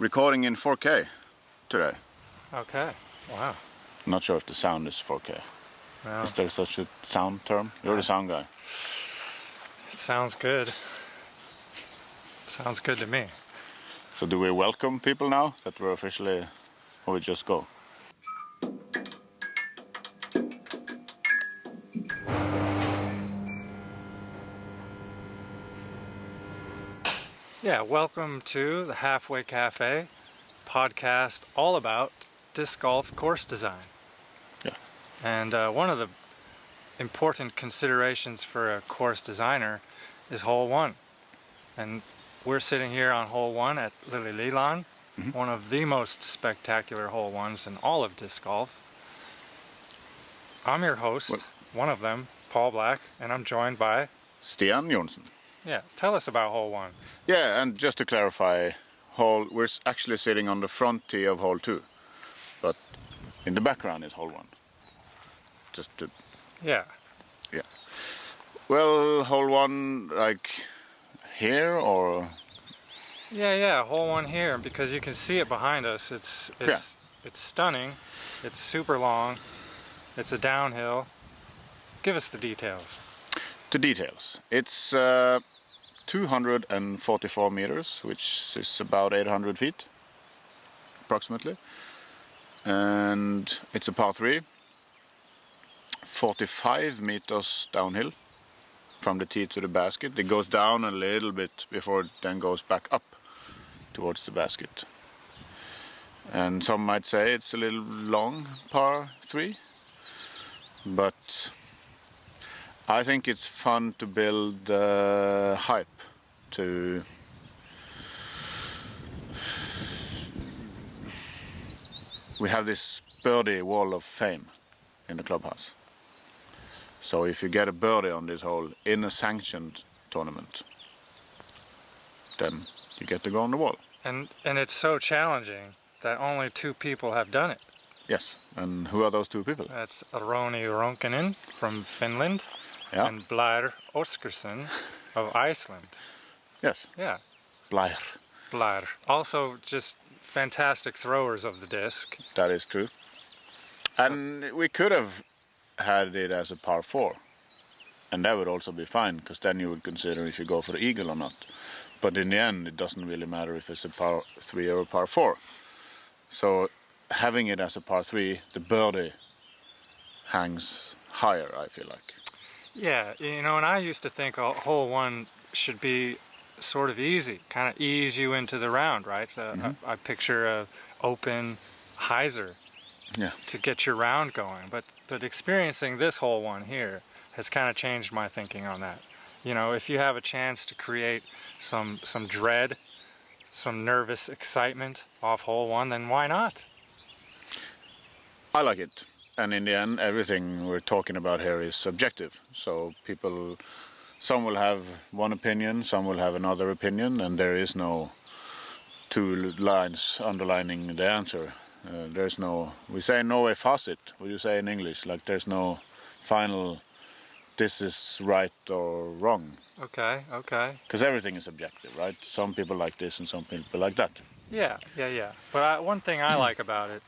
recording in 4K today. Okay, wow. Not sure if the sound is 4K. Well, Is there such a sound term? You're the sound guy. it sounds good. Sounds good to me. So do we welcome people now that we're officially, or we just go? Yeah, welcome to the Way Cafè podcast all about disc golf course design. Yeah. And one of the important considerations for a course designer is hole one. And we're sitting here on hole one at Lillelilan, one of the most spectacular hole ones in all of disc golf. I'm your host, one of them, Paul Black, and I'm joined by Stian Jonsson. Yeah, tell us about hole one. Yeah, and just to clarify, we're actually sitting on the front tee of hole 2, but in the background is hole 1. Just to... Yeah. Yeah. Well, hole 1, like here or... Yeah, hole one here, because you can see it behind us. It's stunning. It's super long. It's a downhill. Give us the details. The details. It's 244 meters, which is about 800 feet, approximately. And it's a par 3, 45 meters downhill from the tee to the basket. It goes down a little bit before it then goes back up towards the basket. And some might say it's a little long par 3, but I think it's fun to build hype to we have this birdie wall of fame in the clubhouse. So if you get a birdie on this hole in a sanctioned tournament, then you get to go on the wall. And it's so challenging that only 2 people have done it. Yes, and who are those 2 people? That's Roni Ronkanen from Finland and Blair Oskarsson of Iceland. Yes. Yeah. Blair. Also just fantastic throwers of the disc. That is true. So, and we could have had it as a par 4. And that would also be fine, because then you would consider if you go for the eagle or not. But in the end, it doesn't really matter if it's a par 3 or a par 4. So having it as a par 3, the birdie hangs higher, I feel like. Yeah, and I used to think hole 1 should be sort of easy, kind of ease you into the round, right? I picture a open hyzer to get your round going. But experiencing this hole 1 here has kind of changed my thinking on that. If you have a chance to create some dread, some nervous excitement off hole 1, then why not? I like it. And in the end, everything we're talking about here is subjective. So some will have one opinion, some will have another opinion, and there is no 2 lines underlining the answer. We say no a facit, what do you say in English? Like there's no final, this is right or wrong. Okay. Because everything is subjective, right? Some people like this and some people like that. Yeah. But one thing I like about it,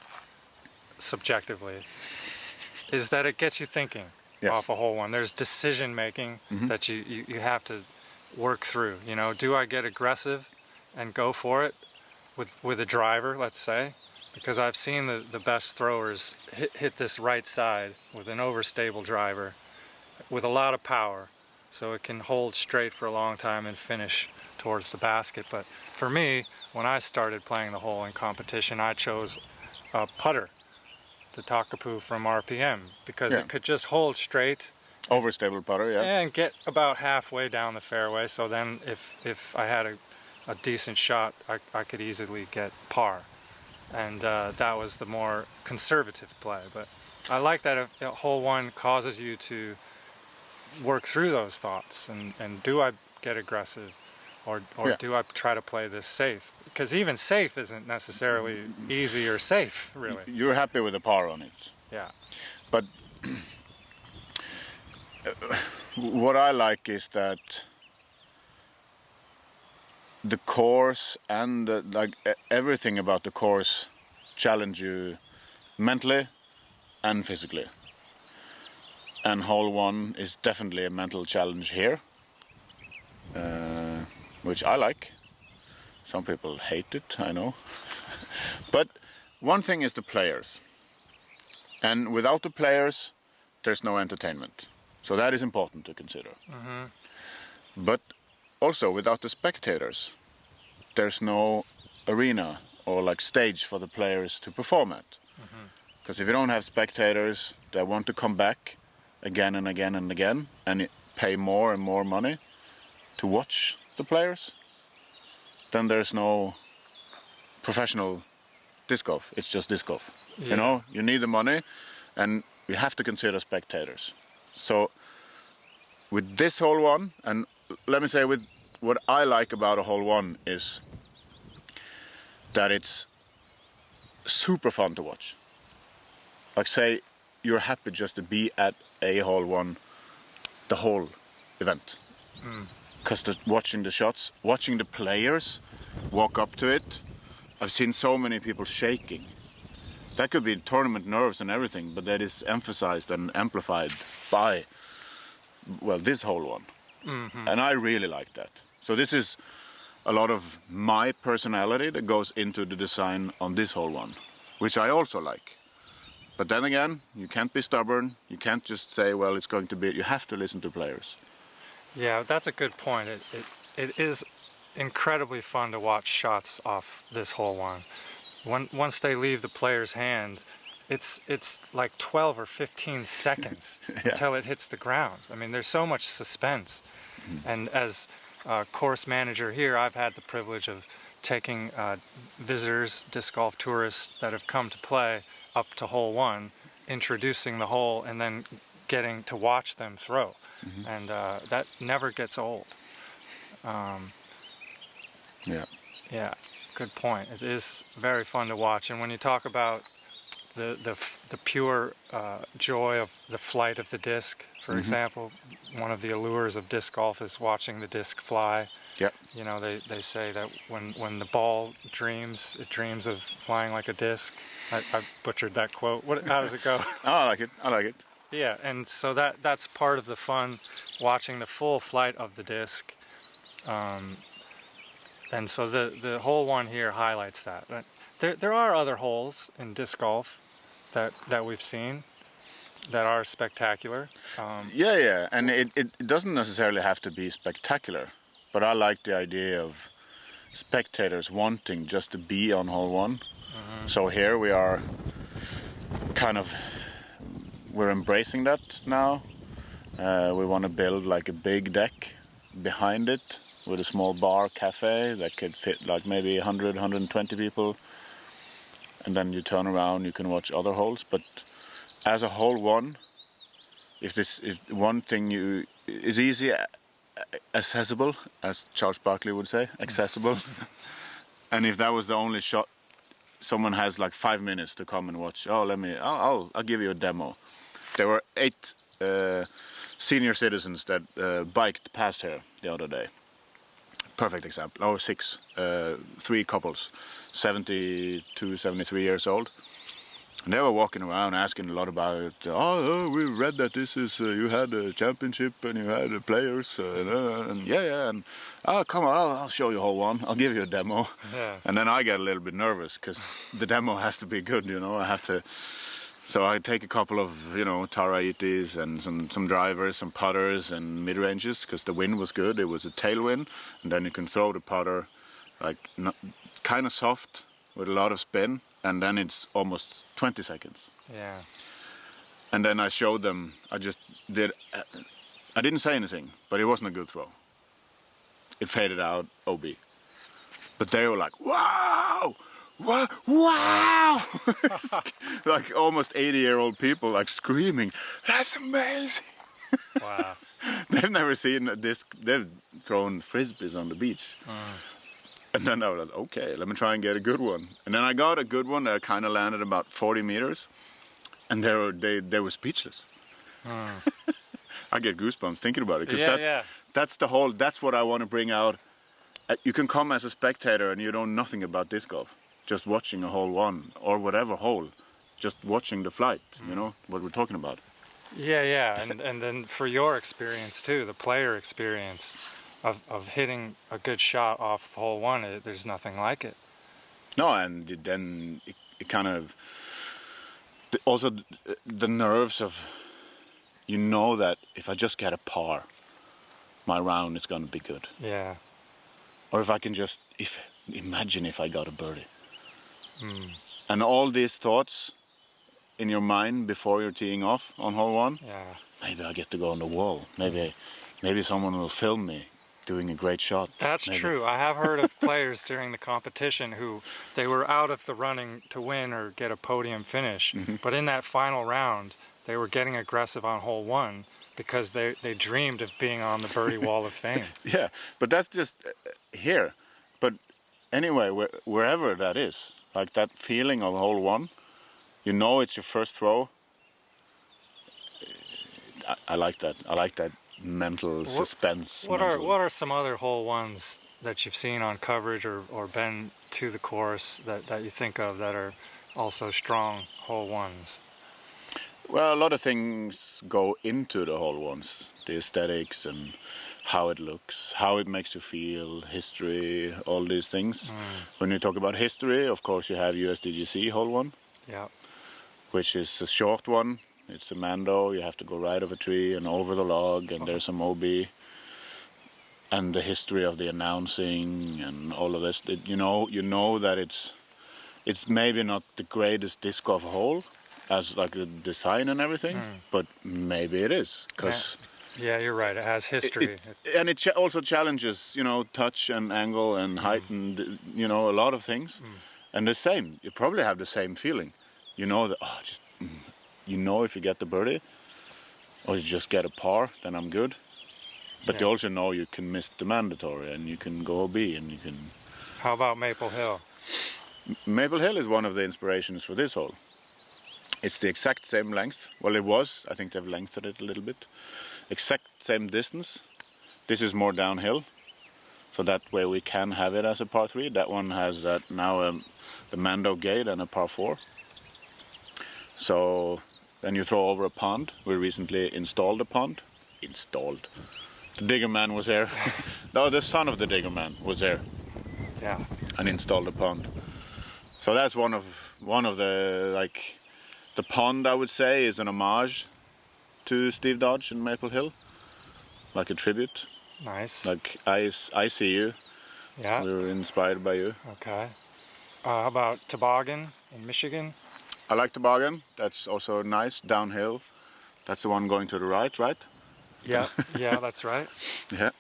subjectively, is that it gets you thinking off a hole 1. There's decision making that you have to work through. Do I get aggressive and go for it with a driver, let's say? Because I've seen the best throwers hit this right side with an overstable driver with a lot of power, so it can hold straight for a long time and finish towards the basket. But for me, when I started playing the hole in competition, I chose a putter, the Takapu from RPM, because it could just hold straight. Overstable putter, and get about halfway down the fairway. So then if I had a decent shot, I could easily get par. And that was the more conservative play. But I like that hole 1 causes you to work through those thoughts. And do I get aggressive? Or do I try to play this safe? Because even safe isn't necessarily easy or safe, really. You're happy with the par on it. Yeah. But what I like is that the course and everything about the course challenge you mentally and physically. And hole 1 is definitely a mental challenge here, which I like. Some people hate it, I know. But one thing is the players. And without the players, there's no entertainment. So that is important to consider. Mm-hmm. But also without the spectators, there's no arena or like stage for the players to perform at. Because if you don't have spectators that want to come back again and again and again and pay more and more money to watch the players, then there's no professional disc golf. It's just disc golf. Yeah. You know, you need the money and you have to consider spectators. So with this hole 1, and let me say with what I like about a hole 1 is that it's super fun to watch. Like say you're happy just to be at a hole 1 the whole event. Because watching the shots, watching the players walk up to it, I've seen so many people shaking. That could be tournament nerves and everything, but that is emphasized and amplified by, well, this hole 1. Mm-hmm. And I really like that. So this is a lot of my personality that goes into the design on this hole 1, which I also like. But then again, you can't be stubborn. You can't just say, well, it's going to be... You have to listen to players. Yeah, that's a good point. It is incredibly fun to watch shots off this hole 1. Once they leave the player's hands, it's like 12 or 15 seconds until it hits the ground. I mean, there's so much suspense. And as a course manager here, I've had the privilege of taking visitors, disc golf tourists that have come to play up to hole 1, introducing the hole, and then getting to watch them throw. And that never gets old. Yeah, good point. It is very fun to watch. And when you talk about the pure joy of the flight of the disc, for example, one of the allures of disc golf is watching the disc fly. Yeah. You know, they say that when the ball dreams, it dreams of flying like a disc. I butchered that quote. How does it go? Oh, I like it. I like it. Yeah, and so that's part of the fun, watching the full flight of the disc. And so the hole 1 here highlights that. There are other holes in disc golf that we've seen that are spectacular. Yeah, and it doesn't necessarily have to be spectacular. But I like the idea of spectators wanting just to be on hole 1. So here we are we're embracing that now. We want to build like a big deck behind it with a small bar cafe that could fit like maybe 100, 120 people. And then you turn around, you can watch other holes. But as a hole 1, if one thing is easy, accessible, as Charles Barkley would say, accessible. And if that was the only shot, someone has like 5 minutes to come and watch. I'll give you a demo. There were 8 senior citizens that biked past here the other day. Perfect example. Oh, 6, 3 couples, 72, 73 years old. And they were walking around asking a lot about it. We read that this is, you had a championship and you had players. And come on, I'll show you hole 1. I'll give you a demo. Yeah. And then I get a little bit nervous because the demo has to be good, you know. I have to. So I take a couple of, Taraitis and some drivers, some putters and mid-ranges because the wind was good. It was a tailwind. And then you can throw the putter like kind of soft with a lot of spin. And then it's almost 20 seconds. Yeah. And then I showed them, I didn't say anything, but it wasn't a good throw. It faded out, OB. But they were like, wow! Wow! Like almost 80-year-old people like screaming, that's amazing! Wow. They've never seen a disc, they've thrown frisbees on the beach. And then I was like, okay, let me try and get a good one. And then I got a good one that kind of landed about 40 meters. And they were speechless. I get goosebumps thinking about it. Because that's what I want to bring out you can come as a spectator and you know nothing about disc golf, just watching a hole one or whatever hole, just watching the flight. You know what we're talking about. Yeah, and then for your experience too, the player experience of hitting a good shot off of hole one, there's nothing like it. No, and then it kind of also the nerves of, you know that if I just get a par, my round is going to be good. Yeah. Or if I can just imagine if I got a birdie. And all these thoughts in your mind before you're teeing off on hole one. Yeah. Maybe I get to go on the wall. Maybe someone will film me doing a great shot. That's true. I have heard of players during the competition who they were out of the running to win or get a podium finish, but in that final round they were getting aggressive on hole one because they dreamed of being on the birdie wall of fame. Yeah, but that's just here. But anyway, wherever that is, like that feeling of hole one, you know it's your first throw. I like that. I like that mental suspense. What are some other hole ones that you've seen on coverage or been to the course that you think of that are also strong hole ones? Well, a lot of things go into the hole ones. The aesthetics and how it looks, how it makes you feel, history, all these things. When you talk about history, of course you have USDGC hole one. Yeah. Which is a short one. It's a Mando. You have to go right of a tree and over the log, and there's some OB. And the history of the announcing and all of this. You know that it's maybe not the greatest disc golf hole, as like the design and everything, but maybe it is, because yeah, you're right. It has history, and it also challenges, touch and angle and height and a lot of things. And the same, you probably have the same feeling. You know that if you get the birdie or you just get a par, then I'm good. But you also know you can miss the mandatory and you can go OB and you can. How about Maple Hill? Maple Hill is one of the inspirations for this hole. It's the exact same length. Well, it was. I think they've lengthened it a little bit. Exact same distance. This is more downhill. So that way we can have it as a par 3. That one has that now the Mando gate and a par 4. So then you throw over a pond. We recently installed a pond. Installed. The digger man was there. No, the son of the digger man was there. Yeah. And installed a pond. So that's one of the the pond, I would say, is an homage to Steve Dodge in Maple Hill, like a tribute. Nice. Like I see you. Yeah. We were inspired by you. Okay. How about Toboggan in Michigan? I like Toboggan. That's also nice downhill. That's the one going to the right, right? Yeah. Yeah, that's right. Yeah.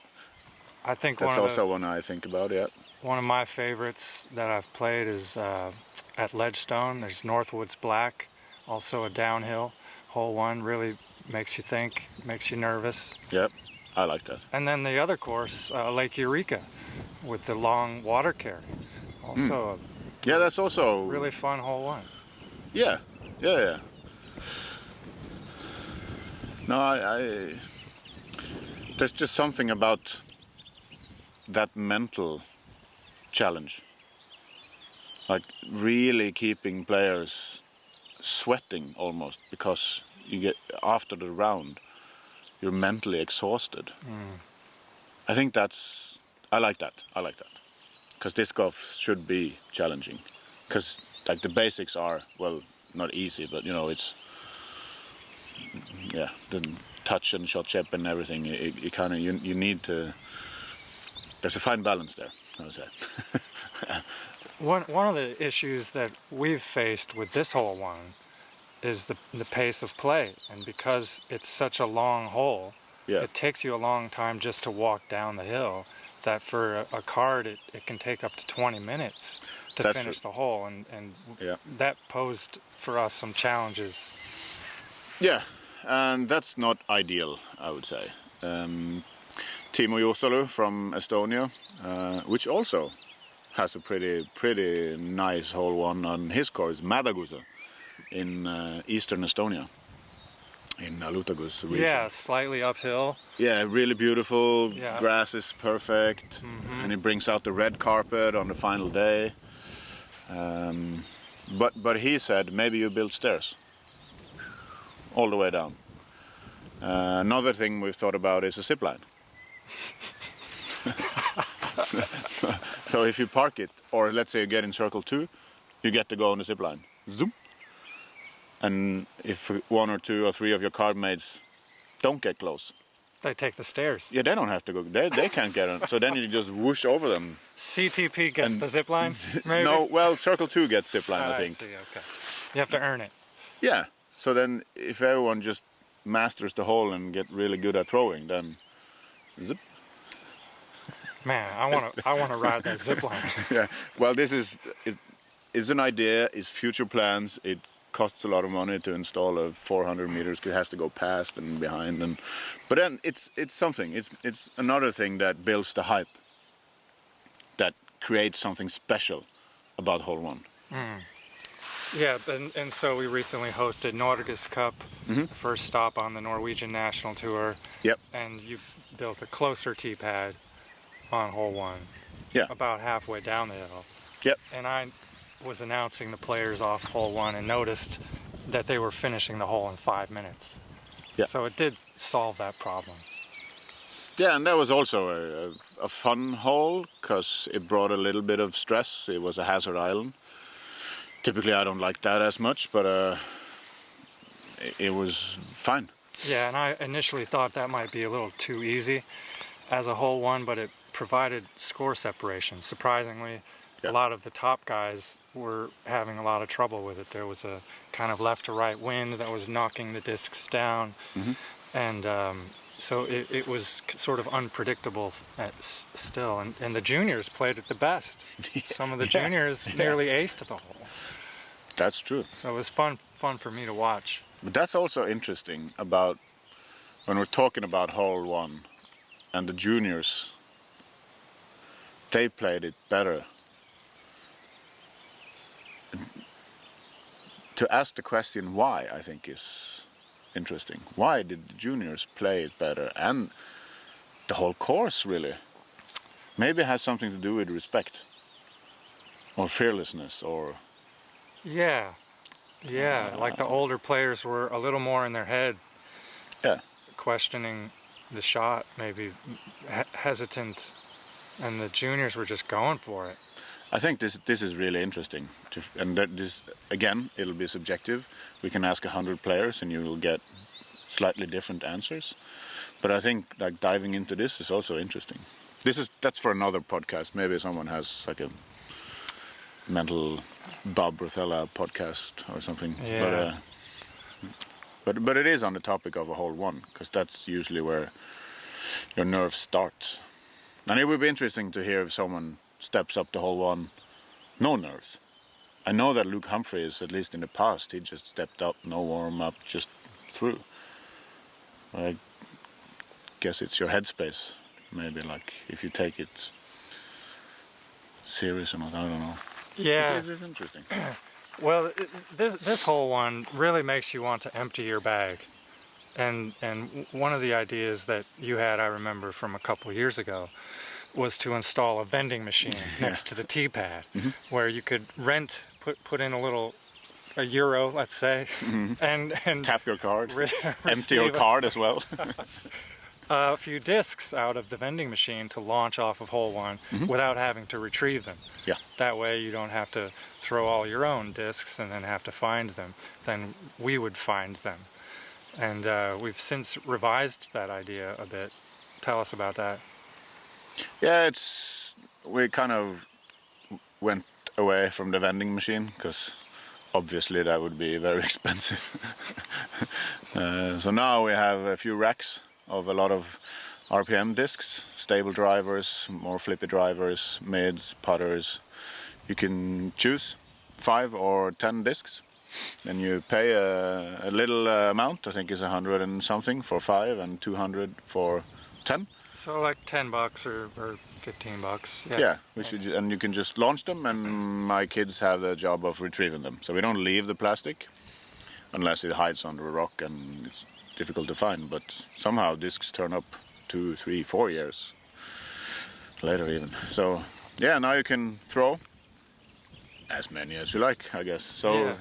I think that's also one I think about. Yeah. One of my favorites that I've played is at Ledgestone. There's Northwoods Black, also a downhill. Hole one really makes you think, makes you nervous. Yep, I like that. And then the other course, Lake Eureka, with the long water carry. Also yeah, that's also really fun hole one. Yeah. No, I there's just something about that mental challenge. Like really keeping players sweating almost, because you get after the round you're mentally exhausted. I like that because disc golf should be challenging, because like the basics are, well, not easy, but it's the touch and shot chip and everything. You need to. There's a fine balance there, I would say. One of the issues that we've faced with this hole one is the pace of play, and because it's such a long hole, it takes you a long time just to walk down the hill. That for a card, it can take up to 20 minutes to finish the hole, and that posed for us some challenges. Yeah, and that's not ideal, I would say. Timo Juosalu from Estonia, which also has a pretty nice hole one on his course, Madagusa, in eastern Estonia. in Alutagus region. Yeah, slightly uphill. Yeah, really beautiful. Yeah. Grass is perfect, and it brings out the red carpet on the final day. But he said maybe you build stairs all the way down. Another thing we've thought about is a zip line. So if you park it, or let's say you get in circle 2, you get to go on the zip line. Zoom. And if 1 or 2 or 3 of your card mates don't get close, they take the stairs. Yeah, they don't have to go. They can't get on. So then you just whoosh over them. CTP gets the zip line, maybe? No, well, circle 2 gets zip line, I think. I see, okay. You have to earn it. Yeah. So then if everyone just masters the hole and get really good at throwing, then zip. Man, I want to ride that zip line. Yeah. Well, it's an idea. It's future plans. It costs a lot of money to install a 400 meters. It has to go past and behind, but then it's something. It's another thing that builds the hype. That creates something special about hole 1. Yeah, and so we recently hosted Norges Cup, the first stop on the Norwegian National Tour. Yep. And you built a closer teepad on hole 1. Yeah. About halfway down the hill. Yep. And I was announcing the players off hole 1 and noticed that they were finishing the hole in 5 minutes. Yeah. So it did solve that problem. Yeah, and that was also a fun hole because it brought a little bit of stress. It was a hazard island. Typically I don't like that as much, but it was fine. Yeah, and I initially thought that might be a little too easy as a hole 1, but it provided score separation. Surprisingly, a lot of the top guys were having a lot of trouble with it. There was a kind of left to right wind that was knocking the discs down, and so it was sort of unpredictable still. And the juniors played it the best. Some of the juniors nearly aced the hole. That's true. So it was fun for me to watch. But that's also interesting about when we're talking about hole 1 and the juniors. They played it better. To ask the question why, I think, is interesting. Why did the juniors play it better? And the whole course, really. Maybe it has something to do with respect. Or fearlessness, or... Yeah, like the older players were a little more in their head. Yeah. Questioning the shot, maybe hesitant. And the juniors were just going for it. I think this is really interesting, and that this again it'll be subjective. We can ask 100 players, and you will get slightly different answers. But I think like diving into this is also interesting. That's for another podcast. Maybe someone has like a mental Bob Rothella podcast or something. Yeah. But it is on the topic of a hole 1 because that's usually where your nerves start. And it would be interesting to hear if someone steps up to hole 1, no nerves. I know that Luke Humphreys, at least in the past, he just stepped up, no warm-up, just through. I guess it's your headspace, maybe, like, if you take it serious or not, I don't know. Yeah. It's interesting. Well, this hole 1 really makes you want to empty your bag. And one of the ideas that you had, I remember from a couple of years ago, was to install a vending machine next to the teepad, where you could put in a euro, let's say, and tap your card, empty your card as well. A few discs out of the vending machine to launch off of hole 1 without having to retrieve them. Yeah. That way you don't have to throw all your own discs and then have to find them. Then we would find them. And we've since revised that idea a bit. Tell us about that. Yeah, we kind of went away from the vending machine because obviously that would be very expensive. So now we have a few racks of a lot of RPM discs, stable drivers, more flippy drivers, mids, putters. You can choose 5 or 10 discs. And you pay a little amount, I think it's 100 and something for 5 and 200 for 10. So like $10 or $15. Yeah, and you can just launch them, and my kids have the job of retrieving them. So we don't leave the plastic unless it hides under a rock, and difficult to find, but somehow discs turn up 2, 3, 4 years later even. So yeah, now you can throw as many as you like, I guess. So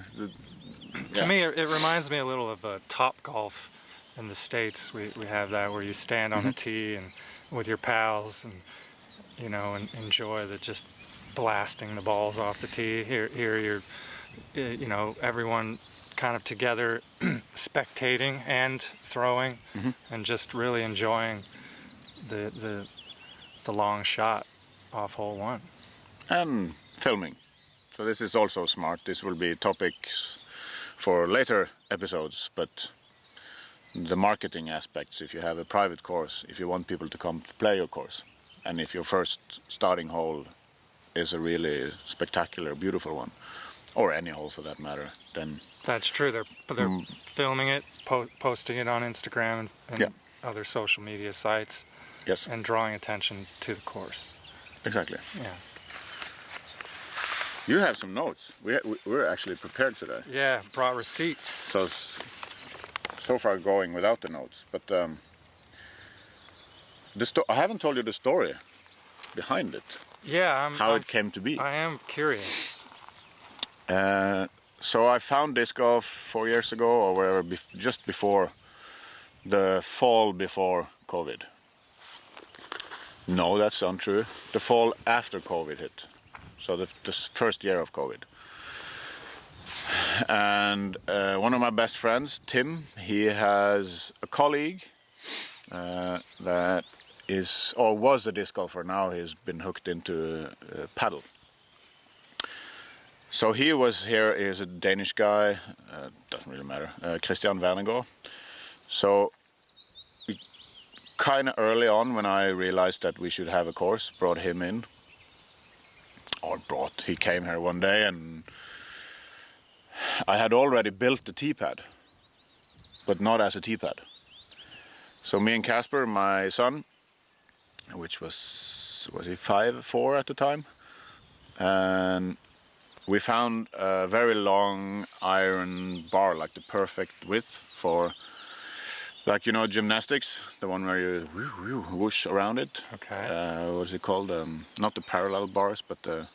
to me, it reminds me a little of Top Golf in the States. We have that where you stand on a tee and with your pals and and enjoy just blasting the balls off the tee. Here you're everyone kind of together spectating and throwing and just really enjoying the long shot off hole one. And filming. So this is also smart. This will be topics for later episodes, but the marketing aspects, if you have a private course, if you want people to come to play your course, and if your first starting hole is a really spectacular, beautiful one, or any hole for that matter, then... That's true. They're filming it, posting it on Instagram and other social media sites, and drawing attention to the course. Exactly. Yeah. You have some notes. We're actually prepared today. Yeah, brought receipts. So far going without the notes, but I haven't told you the story behind it. Yeah, how it came to be. I am curious. So I found disc golf 4 years ago, or wherever, just before the fall before COVID. No, that's untrue. The fall after COVID hit. So the first year of COVID. And one of my best friends, Tim, he has a colleague that is, or was a disc golfer. Now he's been hooked into paddle. So he was here, he's a Danish guy, doesn't really matter, Christian Wernegaard. So kind of early on, when I realized that we should have a course, brought him in. He came here one day, and I had already built the teepad, but not as a teepad. So me and Casper, my son, which was he 4 at the time, and we found a very long iron bar, like the perfect width for, like, gymnastics, the one where you whoosh around it. Okay. What is it called? Not the parallel bars, but the...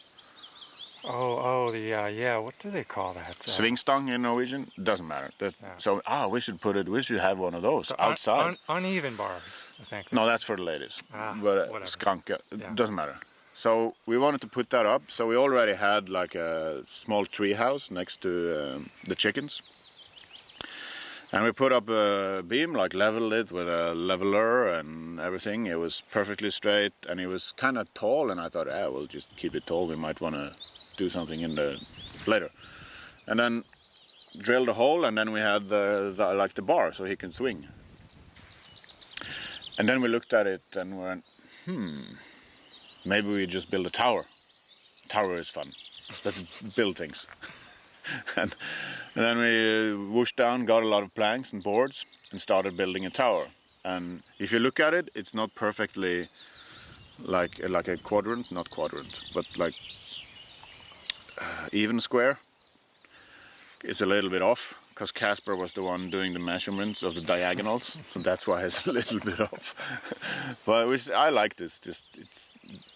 what do they call that? Svingstang in Norwegian? Doesn't matter. So, we should have one of those outside. Uneven bars, I think. No, that's for the ladies. But skranke, doesn't matter. So we wanted to put that up. So we already had like a small tree house next to the chickens. And we put up a beam, like leveled it with a leveler and everything. It was perfectly straight, and it was kind of tall, and I thought, we'll just keep it tall. We might want to do something in there later. And then drilled a hole, and then we had the bar so he can swing. And then we looked at it and we went, maybe we just build a tower. Tower is fun. Let's build things. And then we whooshed down, got a lot of planks and boards, and started building a tower. And if you look at it, it's not perfectly like a quadrant, not quadrant, but like even square. It's a little bit off, because Casper was the one doing the measurements of the diagonals, so that's why it's a little bit off. But I like this. Just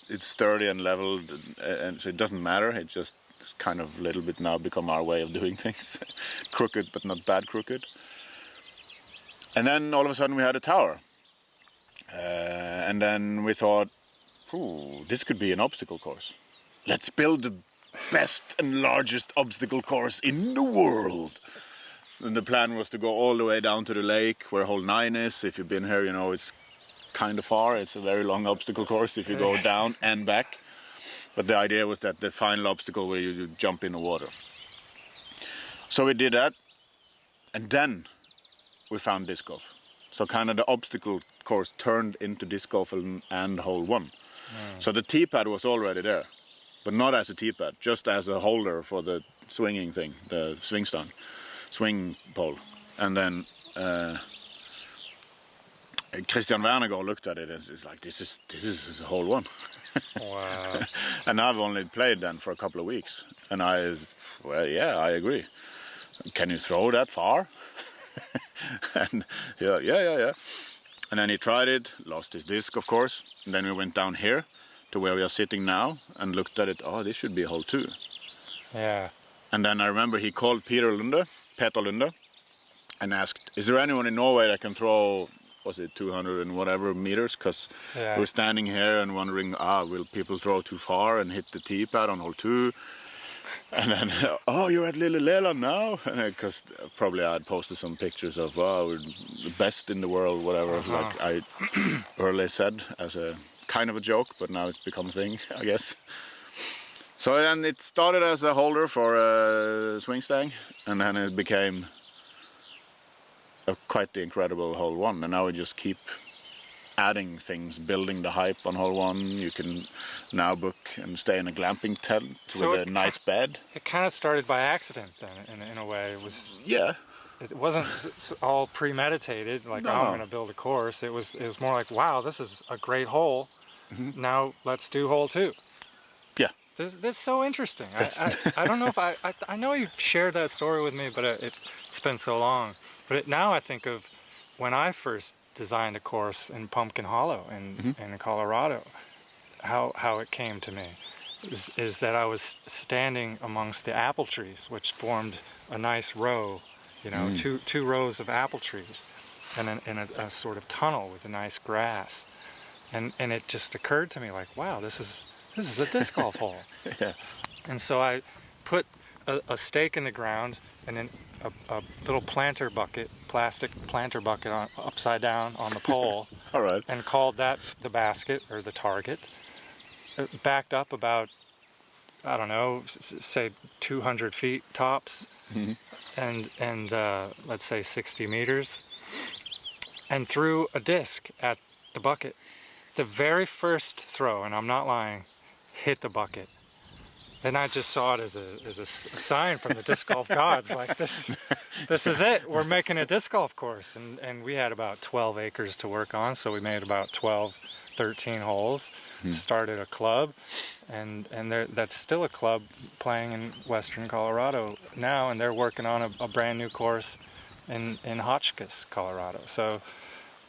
it's sturdy and leveled, and so it doesn't matter. It's just kind of a little bit now become our way of doing things. Crooked, but not bad crooked. And then all of a sudden we had a tower. And then we thought, this could be an obstacle course. Let's build the best and largest obstacle course in the world. And the plan was to go all the way down to the lake where hole 9 is. If you've been here, you know it's kind of far. It's a very long obstacle course if you go down and back. But the idea was that the final obstacle where you jump in the water. So we did that, and then we found disc golf. So kind of the obstacle course turned into disc golf and hole 1. So the teepad was already there, but not as a teepad, just as a holder for the swinging thing, the swing pole. And then Christian Wernegaard looked at it and it's like, this is a hole 1. Wow. And I've only played then for a couple of weeks, and I agree. Can you throw that far? And yeah. And then he tried it, lost his disc, of course. And then we went down here to where we are sitting now and looked at it. Oh, this should be hole 2. Yeah. And then I remember he called Peter Lunde, and asked, is there anyone in Norway that can throw, was it 200 and whatever meters? Because we're standing here and wondering, will people throw too far and hit the teepad on hole 2? And then, oh, you're at Lille Leland now? Because probably I had posted some pictures of, we're the best in the world, whatever, like I earlier said as a kind of a joke, but now it's become a thing, I guess. So then it started as a holder for a swing stang, and then it became quite the incredible hole 1. And now we just keep adding things, building the hype on hole 1. You can now book and stay in a glamping tent with a nice bed. It kind of started by accident then, in a way. It was. Yeah. It wasn't all premeditated, like, I'm going to build a course. It was more like, wow, this is a great hole. Mm-hmm. Now let's do hole 2. Yeah. This is so interesting. I don't know if I know you've shared that story with me, but it's been so long. But now I think of when I first designed a course in Pumpkin Hollow in Colorado, how it came to me is that I was standing amongst the apple trees, which formed a nice row, two rows of apple trees, and in a sort of tunnel with a nice grass, and it just occurred to me like, wow, this is a disc golf hole. Yeah. And so I put a stake in the ground and then a little plastic planter bucket upside down on the pole. All right. And called that the basket or the target. It backed up about, I don't know, say 200 feet tops, and let's say 60 meters, and threw a disc at the bucket. The very first throw, and I'm not lying, hit the bucket. And I just saw it as a sign from the disc golf gods, like this is it. We're making a disc golf course, and we had about 12 acres to work on, so we made about 12, 13 holes. Started a club, and that's still a club playing in western Colorado now, and they're working on a brand new course in Hotchkiss, Colorado. So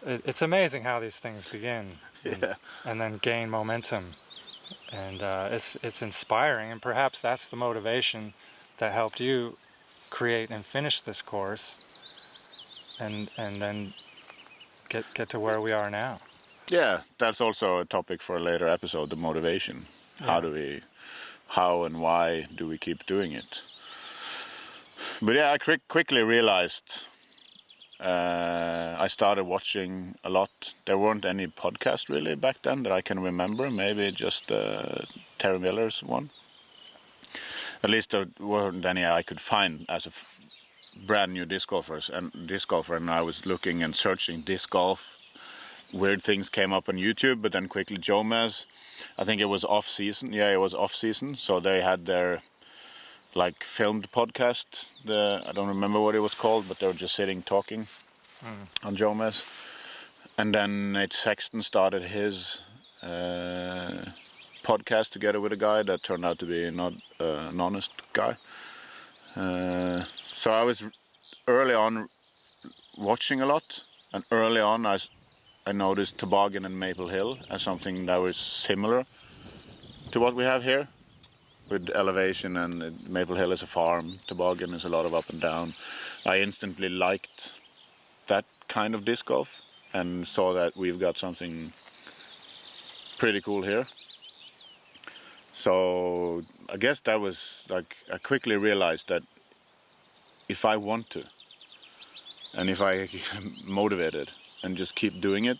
it's amazing how these things begin, and then gain momentum. And it's inspiring, and perhaps that's the motivation that helped you create and finish this course, and then get to where we are now. Yeah, that's also a topic for a later episode, the motivation. Yeah. How and why do we keep doing it? But yeah, I quickly realized I started watching a lot. There weren't any podcasts really back then that I can remember. Maybe just Terry Miller's one. At least there weren't any I could find as a brand new disc golfer. And I was looking and searching disc golf. Weird things came up on YouTube, but then quickly Jomez. I think it was off season. Yeah, it was off season. So they had their filmed podcast. I don't remember what it was called, but they were just sitting talking on Jomez. And then Nate Sexton started his podcast together with a guy that turned out to be not an honest guy. So I was early on watching a lot, and early on I noticed Toboggan and Maple Hill as something that was similar to what we have here. With elevation, and Maple Hill is a farm, Toboggan is a lot of up and down. I instantly liked that kind of disc golf and saw that we've got something pretty cool here. So I guess that was I quickly realized that if I want to, and if I motivated and just keep doing it,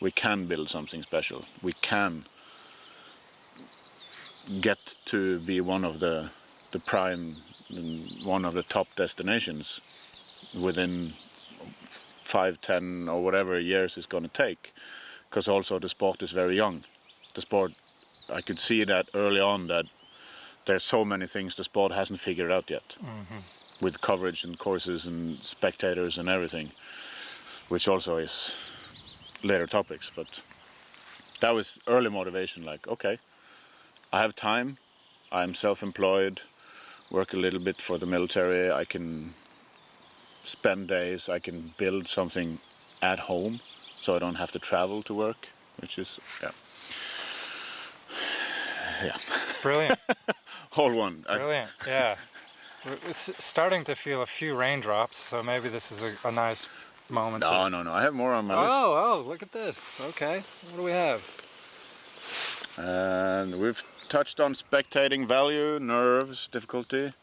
we can build something special. We can get to be one of the prime, one of the top destinations within 5, 10 or whatever years it's going to take, because also the sport is very young. The sport, I could see that early on, that there's so many things the sport hasn't figured out yet, with coverage and courses and spectators and everything, which also is later topics. But that was early motivation, okay, I have time, I'm self-employed, work a little bit for the military, I can spend days. I can build something at home, so I don't have to travel to work, which is yeah. Brilliant. Hole one. Brilliant. Yeah. We're starting to feel a few raindrops, so maybe this is a nice moment. No. I have more on my list. Oh, look at this. Okay. What do we have? And we've touched on spectating, value, nerves, difficulty.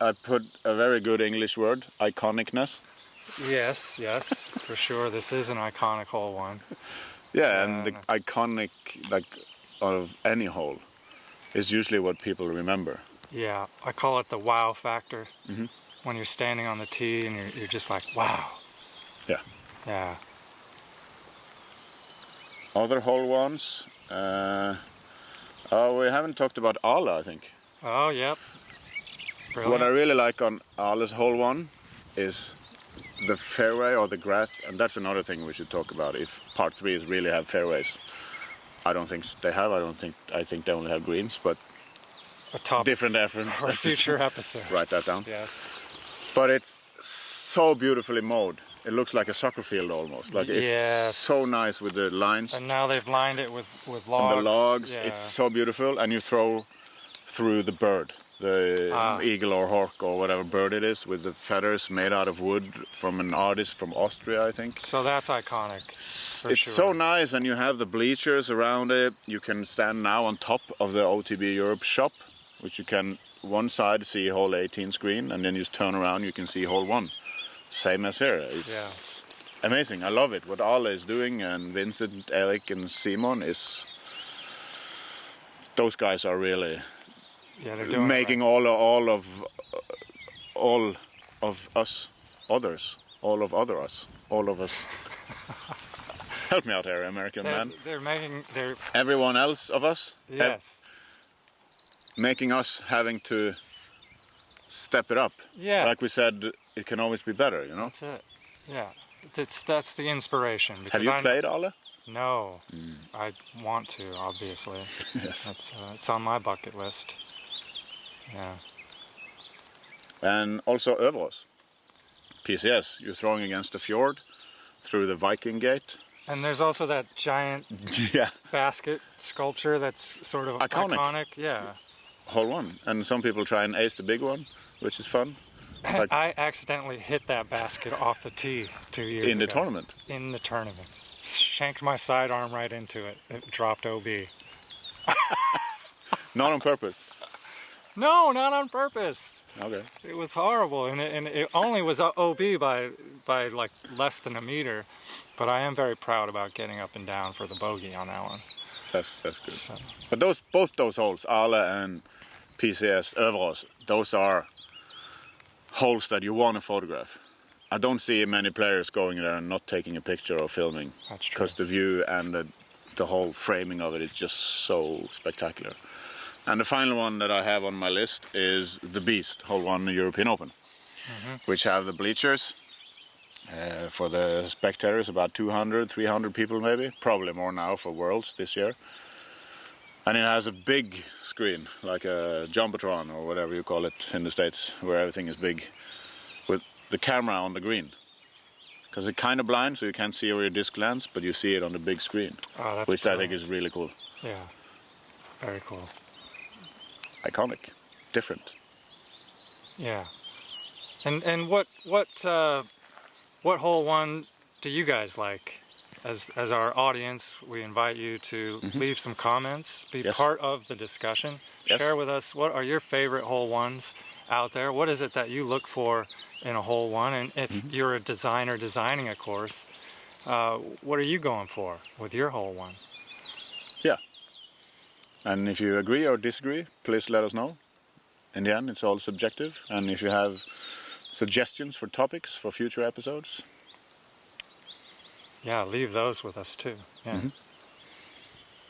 I put a very good English word, iconicness. Yes, for sure. This is an iconic hole one. Yeah, and the iconic, like, of any hole is usually what people remember. Yeah, I call it the wow factor. When you're standing on the tee and you're just like, wow. Yeah. Yeah. Other hole ones. We haven't talked about Ale, I think. Oh, yep. Brilliant. What I really like on Ale's hole one is the fairway or the grass, and that's another thing we should talk about. If part 3s really have fairways, I don't think they have. I think they only have greens, but different effort. For a future episode. Write that down. Yes. But it's so beautifully mowed. It looks like a soccer field almost. Like it's so nice with the lines. And now they've lined it with logs. And the logs, it's so beautiful. And you throw through the bird, the eagle or hawk or whatever bird it is, with the feathers made out of wood from an artist from Austria, I think. So that's iconic. It's so nice, and you have the bleachers around it. You can stand now on top of the OTB Europe shop, which you can one side see hole 18 screen, and then you turn around, you can see hole 1. Same as here. It's amazing. I love it. What Ale is doing, and Vincent, Eric, and Simon is. Those guys are really they're doing making all of us, all of us. Help me out here, American man. Everyone else of us. Yes. Making us having to step it up. Yeah. Like we said, it can always be better, you know? That's it. Yeah. That's the inspiration. Have you played Ale? No. I want to, obviously. Yes. It's on my bucket list. Yeah. And also Överås. PCS, you're throwing against the fjord through the Viking Gate. And there's also that giant basket sculpture that's sort of iconic. Yeah. Hole 1. And some people try and ace the big one, which is fun. Like, I accidentally hit that basket off the tee 2 years ago. In the tournament? In the tournament. Shanked my sidearm right into it. It dropped OB. Not on purpose? No, not on purpose. Okay. It was horrible, and it only was OB by like less than a meter. But I am very proud about getting up and down for the bogey on that one. That's good. So. But both those holes, Ale and PCS, Överås, those are holes that you want to photograph. I don't see many players going there and not taking a picture or filming. That's true. Because the view and the whole framing of it is just so spectacular. And the final one that I have on my list is the Beast, hole 1 European Open, which have the bleachers. For the spectators, about 200, 300 people maybe, probably more now for Worlds this year. And it has a big screen, like a Jumbotron or whatever you call it in the States, where everything is big, with the camera on the green. Because it's kind of blind, so you can't see where your disc lands, but you see it on the big screen, which I think is really cool. Yeah, very cool. Iconic, different. Yeah. And what hole 1 do you guys like? As our audience, we invite you to leave some comments, be part of the discussion. Share with us, what are your favorite hole 1s out there? What is it that you look for in a hole 1? And if you're a designer designing a course, what are you going for with your hole 1? Yeah. And if you agree or disagree, please let us know. In the end, it's all subjective. And if you have suggestions for topics for future episodes, yeah, leave those with us too. Yeah.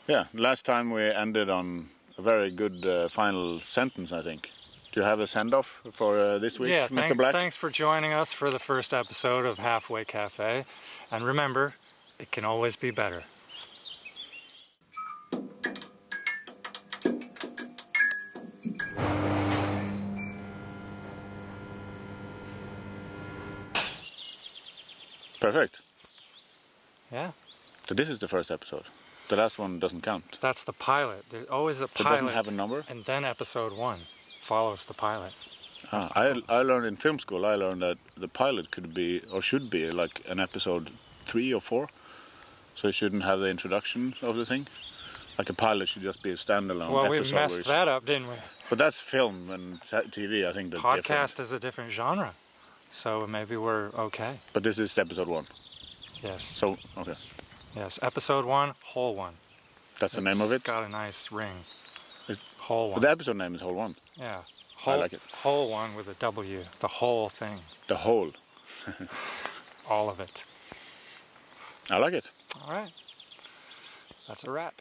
Yeah, last time we ended on a very good final sentence, I think. Do you have a send-off for this week, Mr. Black? Thanks for joining us for the first episode of Way Cafè. And remember, it can always be better. Perfect. Yeah. So this is the first episode. The last one doesn't count. That's the pilot. There's always a pilot. It doesn't have a number? And then episode 1 follows the pilot. I learned in film school, I learned that the pilot could be, or should be, like an episode 3 or 4. So it shouldn't have the introduction of the thing. Like a pilot should just be a standalone well, episode. we messed that up, didn't we? But that's film and TV, I think. Podcast different. is a different genre. So maybe we're okay. But this is episode 1. Yes. So, okay. Yes, episode 1, whole 1. That's the name of it? It's got a nice ring. Whole 1. But the episode name is Whole 1. Yeah. I like it. Whole 1 with a W. The whole thing. The whole. All of it. I like it. All right. That's a wrap.